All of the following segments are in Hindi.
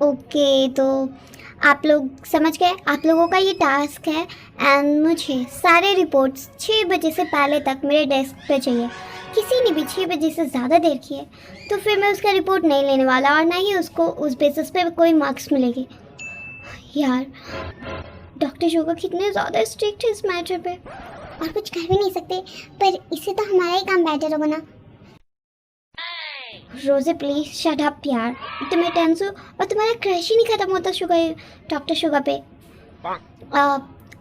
ओके, तो आप लोग समझ गए, आप लोगों का ये टास्क है। एंड मुझे सारे रिपोर्ट्स 6 बजे से पहले तक मेरे डेस्क पे चाहिए। किसी ने भी 6 बजे से ज़्यादा देर की है तो फिर मैं उसका रिपोर्ट नहीं लेने वाला, और ना ही उसको उस बेसिस पे कोई मार्क्स मिलेगी। यार, डॉक्टर शोगा कितने ज़्यादा स्ट्रिक्ट है इस मैटर पे। और कुछ कह भी नहीं सकते, पर इससे तो हमारा ही काम बेटर होगा ना। रोजे प्लीज शट अप यार, तुम्हें टेंस हो और तुम्हारा क्रश ही नहीं खत्म होता शुगर, डॉक्टर शुगर पे।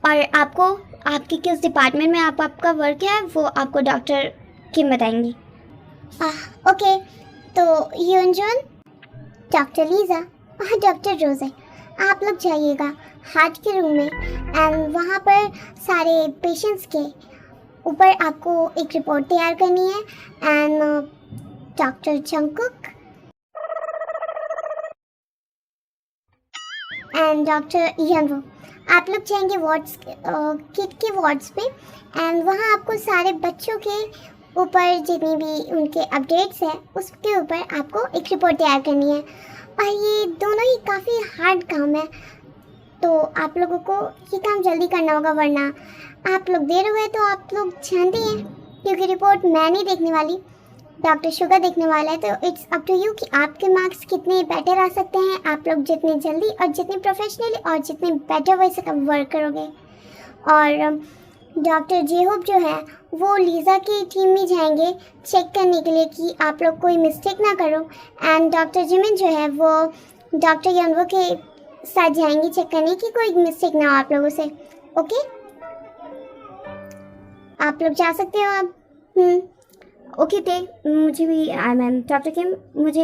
और आपको आपकी किस डिपार्टमेंट में आपका वर्क है वो आपको डॉक्टर किम बताएंगी। ओके, तो यूनजॉन, डॉक्टर लीजा और डॉक्टर रोजे, आप लोग जाइएगा हार्ट के रूम में एंड वहाँ पर सारे पेशेंट्स के ऊपर आपको एक रिपोर्ट तैयार करनी है। And doctor Jungkook and doctor Youngwoo, आप लोग जाएंगे वार्ड्स किड के वार्ड्स पे एंड वहाँ आपको सारे बच्चों के ऊपर जितनी भी उनके अपडेट्स हैं उसके ऊपर आपको एक रिपोर्ट तैयार करनी है। और ये दोनों ही काफ़ी हार्ड काम है, तो आप लोगों को ये काम जल्दी करना होगा, वरना आप लोग देर हुए तो आप लोग जानते हैं, क्योंकि रिपोर्ट मैं नहीं देखने वाली, डॉक्टर शुगर देखने वाला है। तो इट्स अप टू यू कि आपके मार्क्स कितने बेटर आ सकते हैं। आप लोग जितने जल्दी और जितने प्रोफेशनली और जितने बेटर वे से वर्क करोगे। और डॉक्टर जेहोप जो है वो लीज़ा की टीम में जाएंगे चेक करने के लिए कि आप लोग कोई मिस्टेक ना करो। एंड डॉक्टर जिमिन जो है वो डॉक्टर यंगवू के साथ जाएंगे चेक करने की कोई मिस्टेक ना हो आप लोगों से। ओके, आप लोग जा सकते हो अब। ओके थे, मुझे भी मैम डॉक्टर किम, मुझे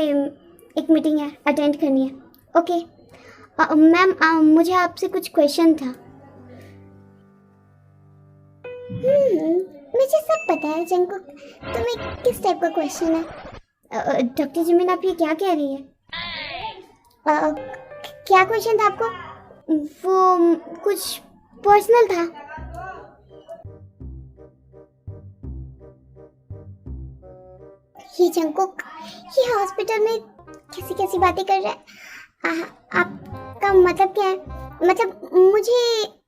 एक मीटिंग है अटेंड करनी है। ओके मैम, मुझे आपसे कुछ क्वेश्चन था। मुझे सब पता है जंगकुक, तुम्हें किस टाइप का क्वेश्चन है? डॉक्टर जिमिन आप ये क्या कह रही है? क्या क्वेश्चन था आपको? वो कुछ पर्सनल था। ये जंगकुक, ये हॉस्पिटल में कैसी कैसी बातें कर रहा है? आपका मतलब क्या है? मतलब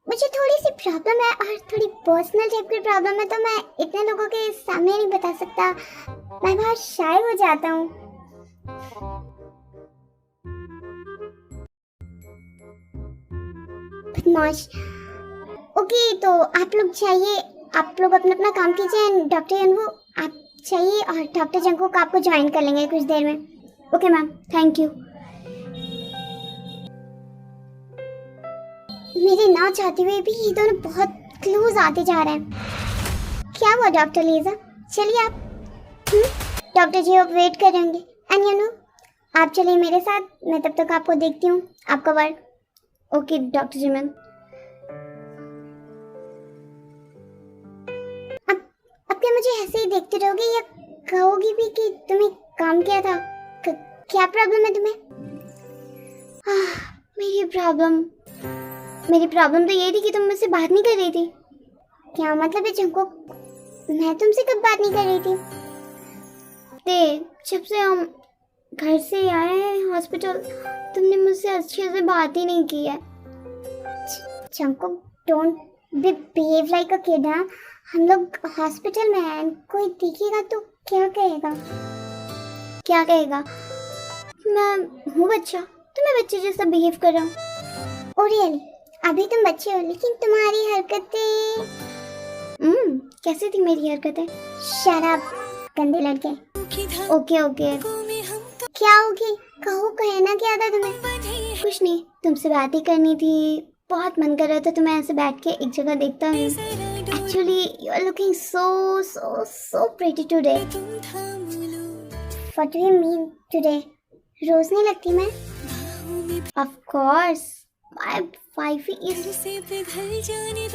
मुझे थोड़ी सी प्रॉब्लम है और थोड़ी पर्सनल टाइप की प्रॉब्लम है, तो मैं इतने लोगों के सामने नहीं बता सकता, मैं बहुत शाय हो जाता हूँ। बदमाश। ओके, तो आप लोग जाइए, आप लोग अपना अपना काम कीजिए। डॉक्टर यंगवू आप चाहिए और डॉक्टर जंगकुक आपको ज्वाइन कर लेंगे कुछ देर में। Okay ma'am, thank you. मेरे ना चाहते हुए भी ये दोनों बहुत क्लोज आते जा रहे हैं। क्या हुआ डॉक्टर लीजा, चलिए आप। डॉक्टर जी आप वेट कर रहे होंगे। एंड यू नो, आप चलिए मेरे साथ, मैं तब तक आपको देखती हूँ आपका वर्क। Okay doctor Jimin. अब क्या मुझे ऐसे ही देखते रहोगे या कहोगी भी कि तुम्हें काम किया था? क्या प्रॉब्लम है तुम्हें? मेरी प्रॉब्लम तो ये थी कि तुम मुझसे बात नहीं कर रही थी। क्या मतलब है जंगकुक, मैं तुमसे कब बात नहीं कर रही थी? जब से हम घर से आए हैं हॉस्पिटल, तुमने मुझसे अच्छे से बात ही नहीं की है। Jungkook, don't behave like a kid. हम लोग हॉस्पिटल में हैं, कोई दिखेगा तो क्या कहेगा? क्या कहेगा? मैं हूँ बच्चा, तो मैं बच्चे जैसा बिहेव कर रहा हूँ। Oh really? अभी तुम बच्चे हो, लेकिन तुम्हारी हरकतें कैसी थी मेरी हरकतें? शराब, गंदे लड़के। ओके ओके, क्या होगी? कहो, कहना क्या था तुम्हें? कुछ नहीं, तुमसे बात ही करनी थी, बहुत मन कर रहा था तो मैं ऐसे बैठ के एक जगह देखता हूँ। Actually you are looking so so so pretty today. What do you mean today? रोज नहीं लगती मैं? Of course, my wife is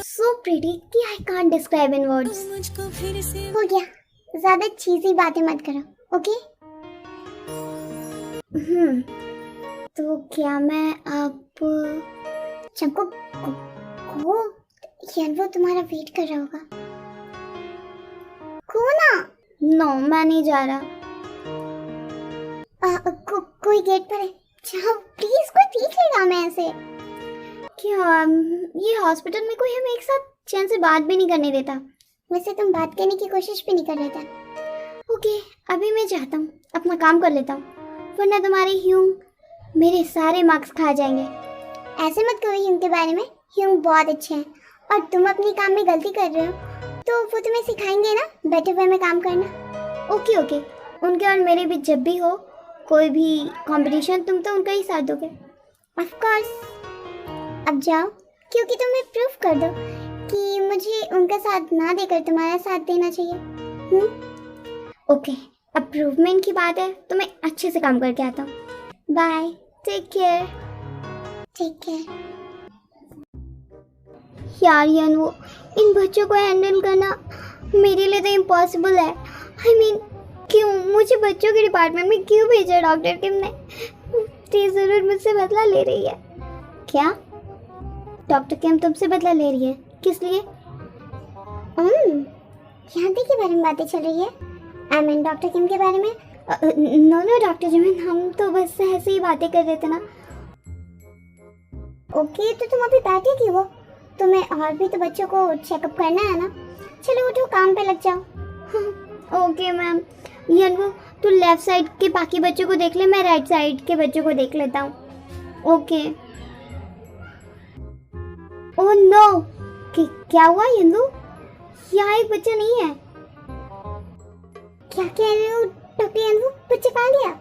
so pretty कि I can't describe in words. हो गया, ज्यादा चीज़ी बातें मत करो, ओके? तो क्या मैं अब चंको को वो तुम्हारा वेट कर रहा होगा। को ना? नो, मैं नहीं जा रहा। कोई गेट पर है, जाओ प्लीज, कोई देख लेगा मैं ऐसे। क्या ये हॉस्पिटल में कोई हमें एक साथ चैन से बात भी नहीं करने देता। वैसे तुम बात करने की कोशिश भी नहीं कर रहे थे। ओके, अभी मैं जाता हूँ, अपना काम कर लेता हूँ, वरना तुम्हारे ह्यूंग मेरे सारे मार्क्स खा जाएंगे। ऐसे मत करो ह्यूंग के बारे में, ह्यूंग बहुत अच्छे हैं और तुम अपने काम में गलती कर रहे हो तो वो तुम्हें सिखाएंगे ना बेटर वे में काम करना। ओके ओके, उनके और मेरे बीच जब भी हो कोई भी कंपटीशन, तुम तो उनका ही साथ दोगे। Of course. अब जाओ, क्योंकि तुम्हें प्रूफ कर दो कि मुझे उनका साथ ना देकर तुम्हारा साथ देना चाहिए। ओके, अप्रूवमेंट की बात है तो मैं अच्छे से काम करके आता हूँ। Bye, take care. ठीक है। यार यानो, इन बच्चों को हैंडल करना मेरे लिए तो इम्पॉसिबल है। आई मीन क्यों मुझे बच्चों के डिपार्टमेंट में क्यों भेजा डॉक्टर किम ने? ये ज़रूर मुझसे बदला ले रही है। क्या डॉक्टर किम तुमसे बदला ले रही है? किस लिए? शांति के बारे में बातें चल रही है। आई मीन डॉक्टर किम के बारे में। नो नो डॉक्टर जिमिन, हम तो बस ऐसे ही बातें कर रहे थे ना। ओके, तो तुम अभी बैठे क्यों हो? तुम्हें और भी तो बच्चों को चेकअप करना है ना। चलो उठो, काम पे लग जाओ। Okay ma'am. यनवो, तू लेफ्ट साइड के बाकी बच्चों को देख ले, मैं राइट साइड के बच्चों को देख लेता हूँ। ओके। ओह नो, क्या हुआ यनवो? यहाँ एक बच्चा नहीं है। क्या कह रहे हो डॉक्टर यनवो? बच्चे कहाँ गया?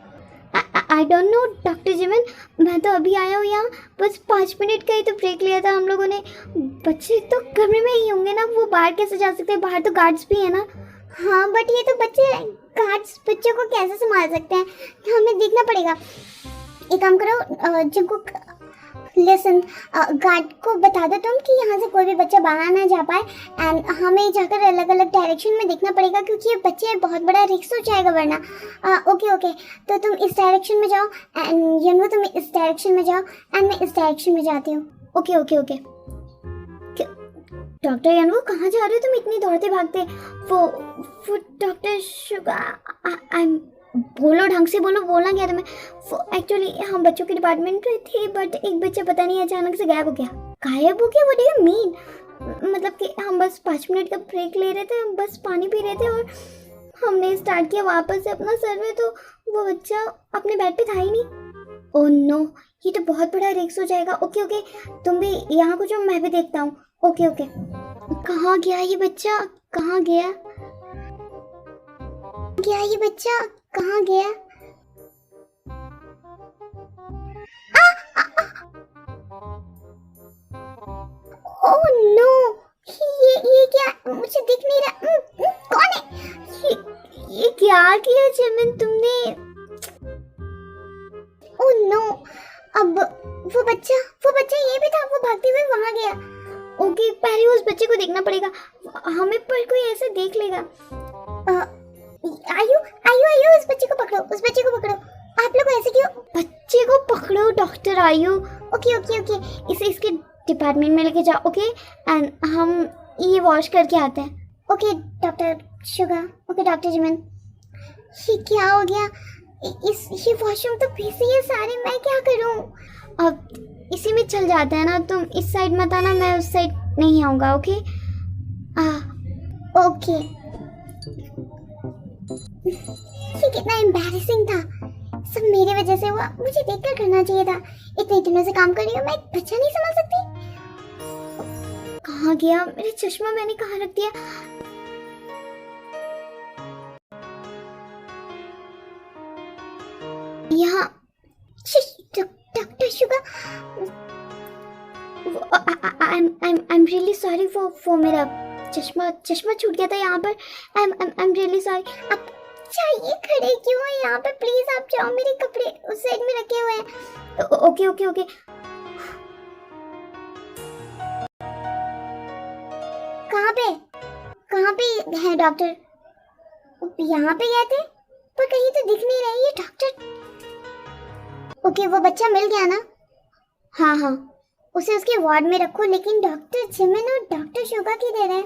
I don't know doctor Jimin, मैं तो अभी आया हूँ यहाँ, बस 5 मिनट का ही तो ब्रेक लिया था हम लोगों ने। बच्चे तो कमरे में ही होंगे ना, वो बाहर कैसे जा सकते हैं? बाहर तो गार्ड्स भी है ना। हाँ बट ये तो बच्चे, गार्ड्स बच्चों को कैसे संभाल सकते हैं? हमें देखना पड़ेगा। एक काम करो, जंकुक लिसन, गार्ड को बता दो तुम कि यहाँ से कोई भी बच्चा बाहर ना जा पाए एंड हमें जाकर अलग अलग डायरेक्शन में देखना पड़ेगा क्योंकि ये बच्चे बहुत बड़ा रिस्क हो जाएगा वरना। ओके ओके, तो तुम इस डायरेक्शन में जाओ एंड यनवो तुम इस डायरेक्शन में जाओ एंड मैं इस डायरेक्शन में जाती हूँ। Okay okay okay. डॉक्टर यनवो कहाँ जा रहे हो तुम इतनी दौड़ते भागते? वो डॉक्टर शुगा, बोलो ढंग से बोलो, बोलना क्या तुम्हें? एक्चुअली हम बच्चों के डिपार्टमेंट में थे बट एक बच्चा पता नहीं अचानक से गायब हो गया। गायब हो गया? What do you mean? मतलब कि हम बस 5 मिनट का ब्रेक ले रहे थे, हम बस पानी पी रहे थे और हमने स्टार्ट किया वापस से अपना सर्वे तो वो बच्चा अपने बेड पे था ही नहीं। ओह नो, ये तो बहुत बड़ा रिस्क हो जाएगा। ओके ओके, तुम भी यहाँ को जाओ, मैं भी देखता हूँ। Okay okay. कहाँ गया ये बच्चा? कहाँ गया ये बच्चा? कहाँ गया? ओह नो, ये क्या? मुझे दिख नहीं रहा। कौन है? ये क्या किया जिमिन तुमने? ओह नो, अब वो बच्चा ये भी था, वो भागते हुए वहां गया। ओके, पहले उस बच्चे को देखना पड़ेगा, हमें पर कोई ऐसे देख लेगा। आयु उस बच्चे को पकड़ो। आप लोग ऐसे क्यों? बच्चे को पकड़ो डॉक्टर आयु। ओके इसे इसके डिपार्टमेंट में लेके जाओ। ओके, एंड हम ये वॉश करके आते हैं। Okay doctor Suga, okay doctor Jimin. ये क्या हो गया? ये वॉशरूम तो बिजी है सारे, मैं क्या करूं? अब इसी में चल जाता है ना, तुम इस साइड मत आना, मैं उस साइड नहीं आऊँगा। Okay okay. ये कितना एम्बैरेसिंग था, सब मेरी वजह से हुआ। मुझे देखकर करना चाहिए था। इतने दिनों से काम कर रही हूँ, मैं एक बच्चा नहीं संभाल सकती। कहाँ गया मेरा चश्मा? मैंने कहाँ रख दिया? यहाँ। Doctor Suga, I'm really sorry for मेरा चश्मा छूट गया था यहाँ पर। I'm really sorry। आप चाहिए खड़े क्यों हैं यहाँ पे? प्लीज आप जाओ, मेरे कपड़े उस साइड में रखे हुए हैं। ओके। कहाँ पे है डॉक्टर? यहाँ पे गए थे पर कहीं तो दिख नहीं रही है डॉक्टर। ओके, वो बच्चा मिल गया ना? हाँ, उसे उसके वार्ड में रखो, लेकिन डॉक्टर जिमिन और डॉक्टर शुगा की दे रहे हैं।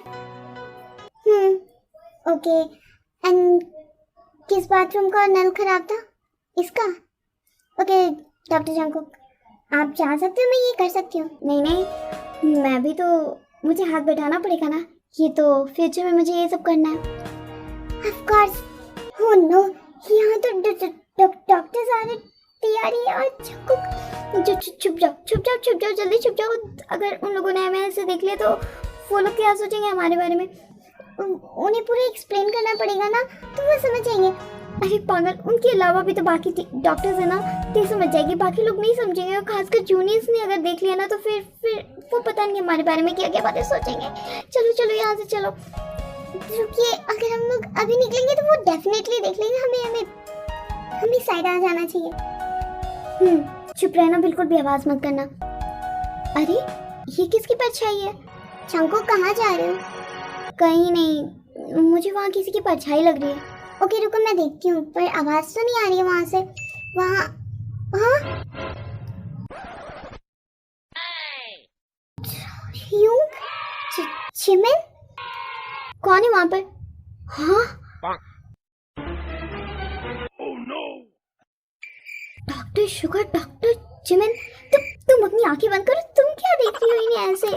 ओके, एंड किस बाथरूम का नल खराब था? इसका? ओके, डॉक्टर जंगकुक, आप जा सकते हो, मैं ये कर सकती हूँ। नहीं नहीं, मैं भी तो, मुझे हाथ बैठाना पड़ेगा ना, ये तो फ्यूचर में मुझे ये सब करना है। Of course. ओह नो, यहाँ तो डॉक्टर्स आ रहे, तैयारी है। और जंगकुक, छुप जाओ जल्दी छुप जाओ। अगर उन लोगों ने हमें ऐसे देख लिया तो वो लोग क्या सोचेंगे हमारे बारे में? उन्हें पूरा एक्सप्लेन करना पड़ेगा ना, तो वो समझ जाएंगे। अरे पागल, उनके अलावा भी तो बाकी डॉक्टर्स है ना, ते समझ जाएगी, बाकी लोग नहीं समझेंगे। और खासकर जूनियर्स ने अगर देख लिया ना तो फिर वो पता नहीं हमारे बारे में क्या क्या बातें सोचेंगे। चलो चलो यहाँ से चलो। रुकिए, अगर हम लोग अभी निकलेंगे तो वो डेफिनेटली देख लेंगे। हमें साइड आ जाना चाहिए। चुप रहना, बिल्कुल भी आवाज मत करना। अरे ये किसकी परछाई है? जंगकुक, कहाँ जा रहे हो? कहीं नहीं, मुझे वहाँ किसी की परछाई लग रही है। ओके रुको, मैं देखती हूँ, पर आवाज तो नहीं आ रही है वहां से। वहाँ चिमन, कौन है वहाँ पर? हाँ, डॉक्टर शुगर, डॉक्टर चिमन, तुम अपनी आंखें बंद करो। तुम क्या देख रही हो इन्हें ऐसे?